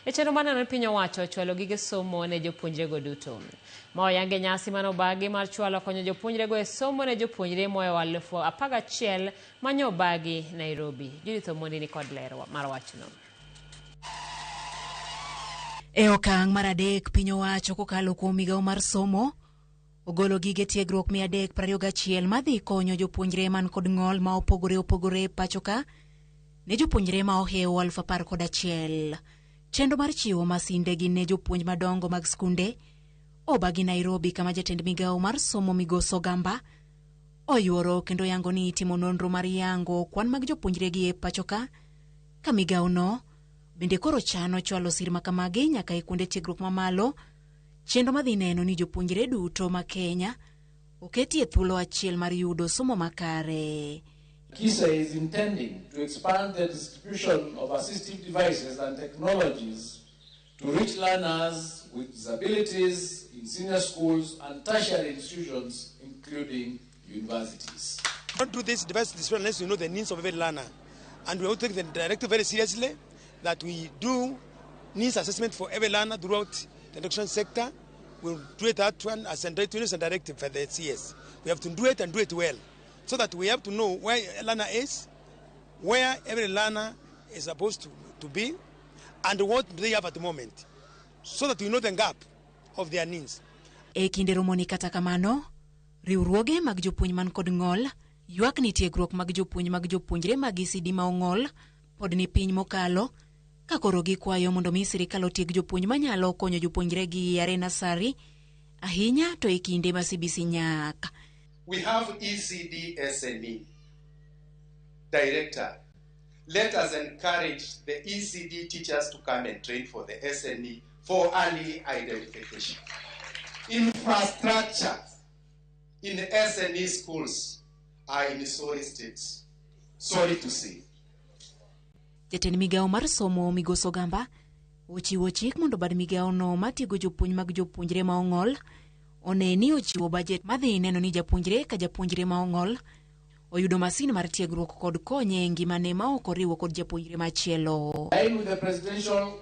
E chenro maneno piny owacho chwalo gige somo ne jopuonjrego duto. Ma oyange nyasi manobagi mar chwalo konyo jopuonjrego e somo ne jopuonjre moyo 11,000 manyo obagi Nairobi. Judith Omondi ni kod lero mar wachno. E okang' mar adek piny owacho kokalo kuom migawo mar somo ogolo gige tiegruok 321 madhi konyo jopuonjre man kod ng'ol ma opogore pachoka ne jopuonjre ma ohewo 11,000. Chenro mar chiwo masinde gi ne jopuonj madongo mag skunde obagi Nairobi, kama jatend migawo mar somo Migoso Gamba oyuoro kendo yango ni timo nonro mar yango kwan mag jopuonjre gi e pachoka, ka migawo no bende koro chano chwalo sir makamagi nyaka e kuonde tiegruok mamalo. Chenro madhi neno ni jopuonjre duto ma Kenya oketi e thuolo achiel mar yudo somo makare. KISA is intending to expand the distribution of assistive devices and technologies to reach learners with disabilities in senior schools and tertiary institutions, including universities. Don't do this device distribution unless you know the needs of every learner. And we will take the directive very seriously, that we do needs assessment for every learner throughout the education sector. We'll do that one as a directive for the CS. We have to do it and do it well, so that we have to know where a learner is, where every learner is supposed to be, and what they have at the moment, so that we know the gap of their needs. E kinde romoni kata kamano, riwruoge mag jopuonj man kod ng'ol ywak ni tiegruok mag jopuonjre mag ECD ma ong'ol pod ni piny mokalo, ka koro gikwayo mondo mi sirikal otieg jopuonj manyalo konyo jopuonjre gi yare nasari ahinya to e kinde ma CBC nyak. We have ECD SME director. Let us encourage the ECD teachers to come and train for the SME for early identification. Infrastructure in the SME schools are in sorry states. Sorry to say. Jatend migawo mar somo Migoso Gamba ochiwo chik mondo bad migawo no matiego jopuonj mag jopuonjre ma ong'ol one ni ochiwo budget madhi neno ni japuonjre ka japuonjre ma ong'ol oyudo masin mar tiegruok kod konye ngimane ma ok oriwo kod japuonjre machielo. In with the Presidential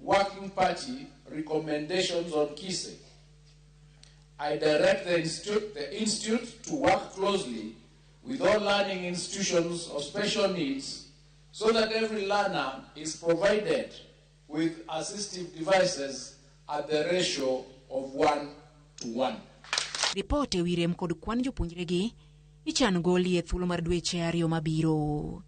Working Party recommendations on KISA, I direct the institute to work closely with all learning institutions of special needs, so that every learner is provided with assistive devices at the ratio of 1:1. Ripote wirem kod kwan jopuonjre gi ichan goli e thuolo mar dweche 2 mabiro.